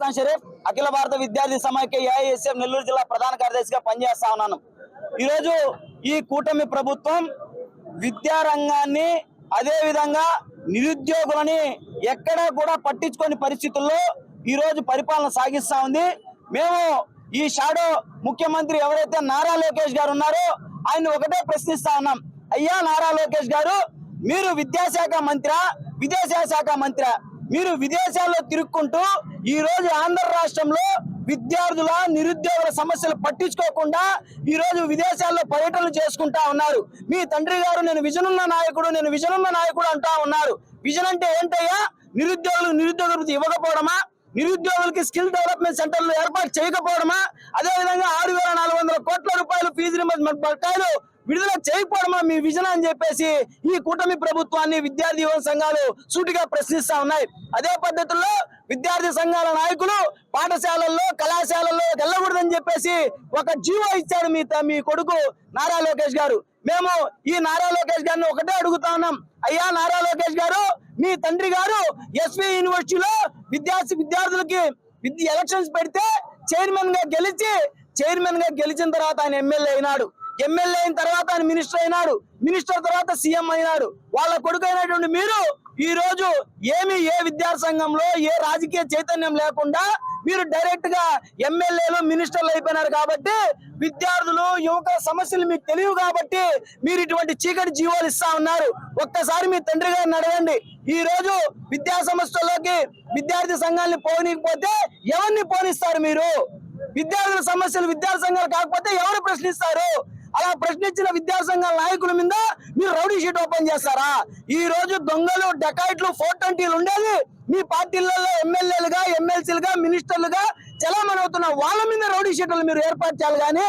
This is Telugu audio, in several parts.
సుల్తాన్ షరీఫ్, అఖిల భారత విద్యార్థి సమాఖ్య ఏఐఎస్ఎఫ్ నెల్లూరు జిల్లా ప్రధాన కార్యదర్శిగా పనిచేస్తా ఉన్నాను. ఈరోజు ఈ కూటమి ప్రభుత్వం విద్యారంగాన్ని అదే విధంగా నిరుద్యోగులని ఎక్కడా కూడా పట్టించుకోని పరిస్థితుల్లో ఈరోజు పరిపాలన సాగిస్తా ఉంది. మేము ఈ షాడో ముఖ్యమంత్రి ఎవరైతే నారా లోకేష్ గారు ఉన్నారో ఆయన ఒకటే ప్రశ్నిస్తా ఉన్నాం. అయ్యా నారా లోకేష్ గారు, మీరు విద్యాశాఖ మంత్రి, విదేశాశాఖ మంత్రి, మీరు విదేశాల్లో తిరుక్కుంటూ ఈ రోజు ఆంధ్ర రాష్ట్రంలో విద్యార్థుల నిరుద్యోగుల సమస్యలు పట్టించుకోకుండా ఈ రోజు విదేశాల్లో పర్యటనలు చేసుకుంటా ఉన్నారు. మీ తండ్రి గారు నేను విజన్ ఉన్న నాయకుడు అంటా ఉన్నారు. విజన్ అంటే ఏంటయ్యా? నిరుద్యోగ వృత్తి ఇవ్వకపోవడమా? నిరుద్యోగులకి స్కిల్ డెవలప్మెంట్ సెంటర్లు ఏర్పాటు చేయకపోవడమా? అదేవిధంగా 6,400 కోట్ల రూపాయలు ఫీజు రింబర్స్మెంట్ బకాయిలు విడుదల చేయకపోవడమా మీ విజన్ అని చెప్పేసి ఈ కూటమి ప్రభుత్వాన్ని విద్యార్థి యువన సంఘాలు సూటిగా ప్రశ్నిస్తా ఉన్నాయి. అదే పద్ధతుల్లో విద్యార్థి సంఘాల నాయకులు పాఠశాలల్లో కళాశాలల్లో వెళ్ళకూడదని చెప్పేసి ఒక జీవో ఇచ్చాడు మీ కొడుకు నారా లోకేష్ గారు. మేము ఈ నారా లోకేష్ గారిని ఒకటే అడుగుతా ఉన్నాం. అయ్యా నారా లోకేష్ గారు, మీ తండ్రి గారు ఎస్వి యూనివర్సిటీలో విద్యార్థులకి ఎలక్షన్స్ పెడితే చైర్మన్ గా గెలిచిన తర్వాత ఆయన ఎమ్మెల్యే అయినాడు. ఎమ్మెల్యే అయిన తర్వాత ఆయన మినిస్టర్ అయినాడు. మినిస్టర్ తర్వాత సీఎం అయినాడు. వాళ్ళ కొడుకు అయినటువంటి మీరు ఈ రోజు ఏ విద్యార్థి సంఘంలో ఏ రాజకీయ చైతన్యం లేకుండా మీరు డైరెక్ట్ గా ఎమ్మెల్యేలు మినిస్టర్లు అయిపోయినారు. కాబట్టి విద్యార్థులు యువకుల సమస్యలు మీకు తెలియవు కాబట్టి మీరు ఇటువంటి చీకటి జీవోలు ఇస్తా ఉన్నారు. ఒక్కసారి మీ తండ్రి గారిని అడగండి. ఈ రోజు విద్యా సంస్థల్లోకి విద్యార్థి సంఘాలని పోనీకపోతే ఎవరిని పోనిస్తారు? మీరు విద్యార్థుల సమస్యలు విద్యార్థి సంఘాలు కాకపోతే ఎవరు ప్రశ్నిస్తారు? అలా ప్రశ్నించిన విద్యార్థి సంఘాల నాయకుల మీద మీరు రౌడీ షీట్ ఓపెన్ చేస్తారా? ఈ రోజు దొంగలు, డకాయిట్లు, 420లు ఉండేది మీ పార్టీలలో ఎమ్మెల్యేలుగా, ఎమ్మెల్సీలుగా, మినిస్టర్లుగా చలామణి అవుతున్న వాళ్ళ మీద రౌడీ షీట్లు మీరు ఏర్పాటు చేయాలి. కానీ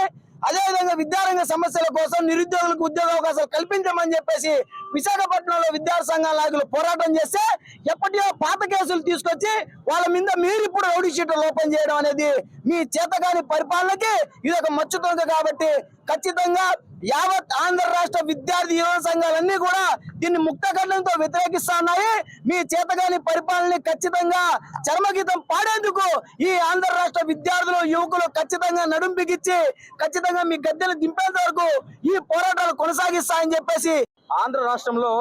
అదేవిధంగా విద్యారంగ సమస్యల కోసం నిరుద్యోగులకు ఉద్యోగ అవకాశాలు కల్పించమని చెప్పేసి విశాఖపట్నంలో విద్యార్థి సంఘాల నాయకులు పోరాటం చేస్తే ఎప్పటికో పాత కేసులు తీసుకొచ్చి వాళ్ళ మీద మీరు ఇప్పుడు రౌడీ షీట్లు ఓపెన్ చేయడం అనేది మీ చేతగాని పరిపాలనకి ఇది ఒక మచ్చుతొంగ. కాబట్టి ఖచ్చితంగా యావత్ ఆంధ్ర రాష్ట్ర విద్యార్థి యువన సంఘాలన్నీ కూడా దీన్ని ముక్తఖండంతో వ్యతిరేకిస్తా ఉన్నాయి. మీ చేతగాని పరిపాలనని ఖచ్చితంగా చర్మగీతం పాడేందుకు ఈ ఆంధ్ర రాష్ట్ర విద్యార్థులు, యువకులు ఖచ్చితంగా నడుం బిగించి ఖచ్చితంగా మీ గద్దెలు దింపేంత వరకు ఈ పోరాటాలు కొనసాగిస్తాయని చెప్పేసి ఆంధ్ర రాష్ట్రంలో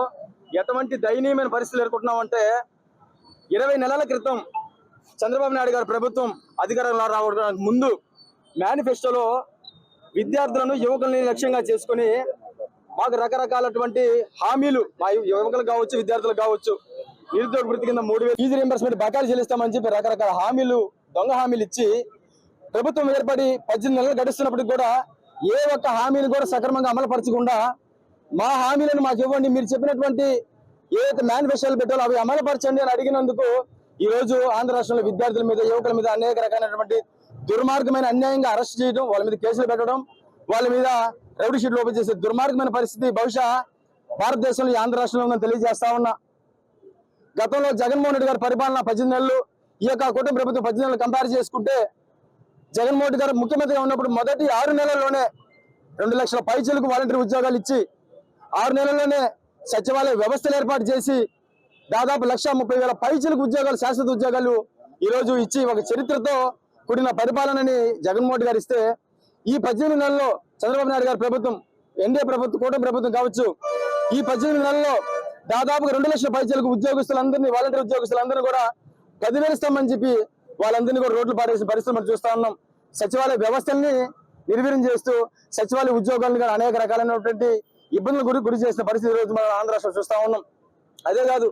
ఎటువంటి దయనీయమైన పరిస్థితులు ఎదుర్కొంటున్నామంటే 20 నెలల క్రితం చంద్రబాబు నాయుడు గారి ప్రభుత్వం అధికారంలో రావడానికి ముందు మేనిఫెస్టోలో విద్యార్థులను, యువకుల్ని లక్ష్యంగా చేసుకుని మాకు రకరకాలటువంటి హామీలు, మా యువకులు కావచ్చు, విద్యార్థులు కావచ్చు, నిరుద్యోగ వృత్తి కింద 3,000 ఫీజు రీయింబర్స్మెంట్ బకాయిలు చెల్లిస్తామని చెప్పి రకరకాల హామీలు, దొంగ హామీలు ఇచ్చి ప్రభుత్వం ఏర్పడి 18 నెలలు గడుస్తున్నప్పటికి కూడా ఏ ఒక్క హామీని కూడా సక్రమంగా అమలుపరచకుండా మా హామీలను మాకు ఇవ్వండి, మీరు చెప్పినటువంటి ఏదైతే మేనిఫెస్టోలు పెట్టాలో అవి అమలుపరచండి అని అడిగినందుకు ఈ రోజు ఆంధ్ర రాష్ట్రంలో విద్యార్థుల మీద, యువకుల మీద అనేక రకాలైనటువంటి దుర్మార్గమైన అన్యాయంగా అరెస్ట్ చేయడం, వాళ్ళ మీద కేసులు పెట్టడం, వాళ్ళ మీద రౌడీ షీట్లు ఓపెన్ చేసే దుర్మార్గమైన పరిస్థితి బహుశా భారతదేశంలో ఈ ఆంధ్ర రాష్ట్రంలో ఉందని తెలియజేస్తా ఉన్నా. గతంలో జగన్మోహన్ రెడ్డి గారి పరిపాలన 18 నెలలు, ఈ యొక్క కూటమి ప్రభుత్వం 18 నెలలు కంపేర్ చేసుకుంటే జగన్మోహన్ రెడ్డి గారు ముఖ్యమంత్రిగా ఉన్నప్పుడు మొదటి 6 నెలల్లోనే 2 లక్షల పైచీలకు వాలంటీర్ ఉద్యోగాలు ఇచ్చి 6 నెలల్లోనే సచివాలయ వ్యవస్థలు ఏర్పాటు చేసి దాదాపు 1,30,000 పైచీలకు ఉద్యోగాలు, శాశ్వత ఉద్యోగాలు ఈ రోజు ఇచ్చి ఒక చరిత్రతో కూడిన పరిపాలనని జగన్మోహన్ రెడ్డి గారు ఇస్తే ఈ 18 నెలల్లో చంద్రబాబు నాయుడు గారి ప్రభుత్వం, ఎన్డీఏ ప్రభుత్వం, కూటమి ప్రభుత్వం కావచ్చు, ఈ 18 నెలల్లో దాదాపుగా 2 లక్షల పైచీలకు ఉద్యోగస్తులందరినీ, వాలంటీర్ ఉద్యోగస్తులందరినీ కూడా 10,000 ఇస్తామని చెప్పి వాళ్ళందరినీ కూడా రోడ్లు పారేసిన పరిస్థితులు మనం చూస్తా ఉన్నాం. సచివాలయ వ్యవస్థల్ని నిర్వీర్యం చేస్తూ సచివాలయ ఉద్యోగాలను కూడా అనేక రకాలైనటువంటి ఇబ్బందులు గురి చేసిన పరిస్థితి రోజు మనం ఆంధ్ర రాష్ట్రం చూస్తా ఉన్నాం. అదే కాదు,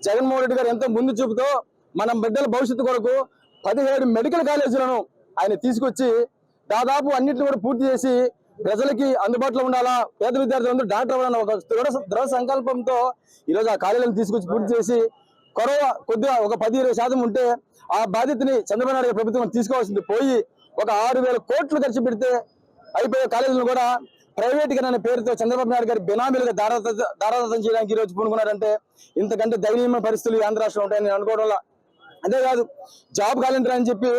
జగన్మోహన్ రెడ్డి గారు ఎంతో ముందు చూపుతో మన బిడ్డల భవిష్యత్తు కొరకు 17 మెడికల్ కాలేజీలను ఆయన తీసుకొచ్చి దాదాపు అన్నింటిని కూడా పూర్తి చేసి ప్రజలకి అందుబాటులో ఉండాలా, పేద విద్యార్థులందరూ డాక్టర్ అవ్వాలన్న ఒక దృఢ సంకల్పంతో ఈరోజు ఆ కాలేజీలను తీసుకొచ్చి పూర్తి చేసి కొద్దిగా ఒక 10-20% ఉంటే ఆ బాధ్యతని చంద్రబాబు నాయుడు ప్రభుత్వం తీసుకోవాల్సింది పోయి ఒక 6,000 కోట్లు ఖర్చు పెడితే అయిపోయే కాలేజీలను కూడా ప్రైవేట్ అనే పేరుతో చంద్రబాబు నాయుడు గారి బినామీలుగా దారాదత్తం చేయడానికి ఈ రోజు పూనుకున్నారంటే ఇంతకంటే దయనీయమైన పరిస్థితులు ఆంధ్ర రాష్ట్రంలో ఉంటాయని నేను అనుకోవడం. అదే కాదు, జాబ్ క్యాలెండర్ అని చెప్పి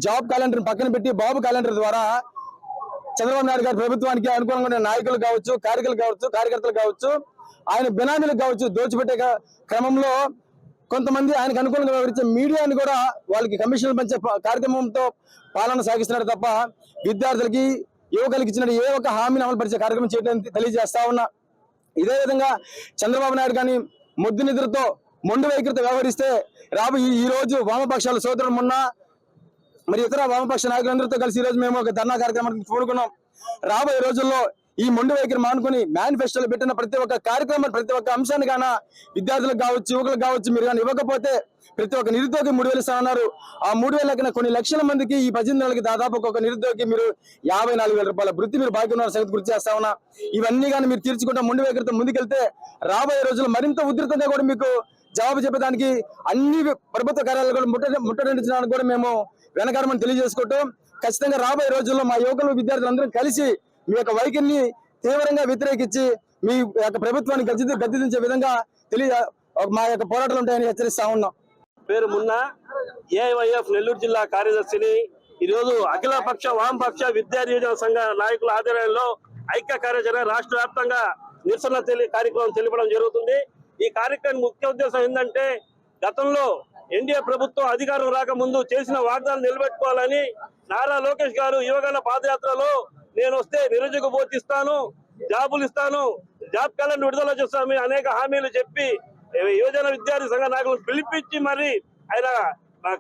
జాబ్ క్యాలెండర్ పక్కన పెట్టి బాబు క్యాలెండర్ ద్వారా చంద్రబాబు నాయుడు గారి ప్రభుత్వానికి అనుకూలంగా ఉన్న నాయకులు కావచ్చు, కార్యకర్తలు కావచ్చు, ఆయన బినామీలకు కావచ్చు దోచిపెట్టే క్రమంలో కొంతమంది ఆయనకు అనుకూలంగా వ్యవహరించే మీడియాని కూడా వాళ్ళకి కమిషన్లు పంచే కార్యక్రమంతో పాలన సాగిస్తున్నారు తప్ప విద్యార్థులకి యువకులకి ఇచ్చిన ఏ ఒక్క హామీని అమలు పరిచే కార్యక్రమం చేయడానికి తెలియజేస్తా ఉన్నా. ఇదే విధంగా చంద్రబాబు నాయుడు కానీ మొద్దు నిద్రతో మొండి వైఖరితో వ్యవహరిస్తే ఈ రోజు వామపక్షాల సోదరులు మొన్న మరి ఇతర వామపక్ష నాయకులందరితో కలిసి ఈ రోజు మేము ఒక ధర్నా కార్యక్రమానికి పూనుకున్నాం. రాబోయే రోజుల్లో ఈ మొండి వైఖరి మానుకొని మేనిఫెస్టోలో పెట్టిన ప్రతి ఒక్క కార్యక్రమం ప్రతి ఒక్క అంశాన్ని గాన విద్యార్థులకు కావచ్చు యువకులకు కావచ్చు మీరు కానీ ఇవ్వకపోతే ప్రతి ఒక్క నిరుద్యోగి 3,000 ఇస్తామన్నారు. ఆ 3,000 కొన్ని లక్షల మందికి ఈ 18 నెలలకి దాదాపు ఒక నిరుద్యోగి మీరు 54,000 రూపాయల వృత్తి మీరు బాకీ ఉన్న సంగతి గుర్తు చేస్తా ఉన్నా. ఇవన్నీ కానీ మీరు తీర్చుకుంటా మొండి వైఖరితో ముందుకెళ్తే రాబోయే రోజుల్లో మరింత ఉధృతంగా కూడా మీకు జవాబు చెప్పడానికి అన్ని ప్రభుత్వ కార్యాలయాలు కూడా ముట్టడించడానికి కూడా మేము వెనకారమని తెలియజేసుకుంటూ ఖచ్చితంగా రాబోయే రోజుల్లో మా యువకులు విద్యార్థులందరం కలిసి మీ యొక్క వైఖరిని తీవ్రంగా వ్యతిరేకించి మీ యొక్క ప్రభుత్వాన్ని గద్దెదించే విధంగా మా యొక్క పోరాటాలు ఉంటాయని హెచ్చరిస్తా ఉన్నాం. పేరు మున్నా, ఏఐవైఎఫ్ నెల్లూరు జిల్లా కార్యదర్శిని. ఈరోజు అఖిలపక్ష వామపక్ష విద్యార్థి యోజన సంఘ నాయకుల ఆధ్వర్యంలో ఐక్య కార్యాచరణ రాష్ట్ర వ్యాప్తంగా నిరసన కార్యక్రమం తెలిపడం జరుగుతుంది. ఈ కార్యక్రమం ముఖ్య ఉద్దేశం ఏంటంటే గతంలో ఎన్డీఏ ప్రభుత్వం అధికారం రాకముందు చేసిన వాగ్దానం నిలబెట్టుకోవాలని నారా లోకేష్ గారు యువగణ పాదయాత్రలో నేను వస్తే నిరుద్యోగ భృతి ఇస్తాను, జాబులు ఇస్తాను, జాబ్ క్యాలెండర్ విడుదల చేస్తామని అనేక హామీలు చెప్పి యువజన విద్యార్థి సంఘ నాయకులను పిలిపించి మరి ఆయన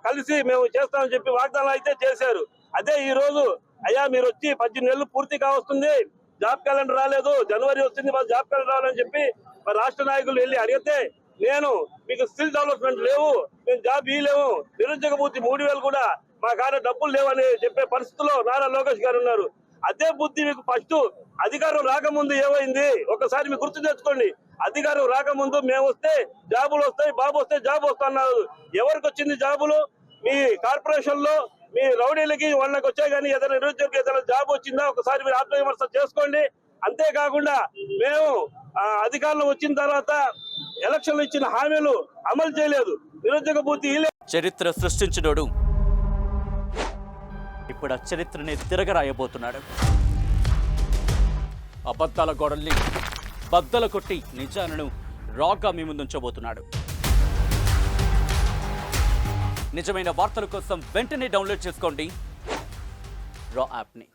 కలిసి మేము చేస్తామని చెప్పి వాగ్దానం అయితే చేశారు. అదే ఈ రోజు అయ్యా మీరు వచ్చి 18 నెలలు పూర్తి కావస్తుంది, జాబ్ క్యాలెండర్ రాలేదు, జనవరి వచ్చింది మరి జాబ్ క్యాలెండర్ రావాలని చెప్పి మరి రాష్ట్ర నాయకులు వెళ్ళి అడిగితే నేను మీకు స్కిల్ డెవలప్మెంట్ లేవు, మేము జాబ్ ఇవ్వలేము, నిరుద్యోగ భృతి 3,000 కూడా మా కాడ డబ్బులు లేవని చెప్పే పరిస్థితిలో నారా లోకేష్ గారు ఉన్నారు. అదే బుద్ధి మీకు ఫస్ట్ అధికారం రాకముందు ఏమైంది ఒకసారి మీకు గుర్తు తెచ్చుకోండి. అధికారం రాకముందు మేము వస్తే జాబులు వస్తాయి, బాబు వస్తే జాబ్ వస్తున్నారు. ఎవరికి వచ్చింది జాబులు? మీ కార్పొరేషన్ లో మీ రౌడీలకి వాళ్ళకి వచ్చాయి, కానీ ఏదైనా నిరుద్యోగ ఏదైనా జాబ్ వచ్చిందా ఒకసారి మీరు ఆత్మవిమర్శ చేసుకోండి. అంతేకాకుండా మేము అధికారంలో వచ్చిన తర్వాత ఎలక్షన్లు ఇచ్చిన హామీలు అమలు చేయలేదు, నిరుద్యోగ భృతి. చరిత్ర సృష్టించినోడు ఇప్పుడు ఆ చరిత్రని తిరగరాయబోతున్నాడు. అబద్ధాల గోడల్ని బద్దలు కొట్టి నిజాలను రాగా మీ ముందుంచబోతున్నాడు. నిజమైన వార్తల కోసం వెంటనే డౌన్లోడ్ చేసుకోండి రా యాప్ని.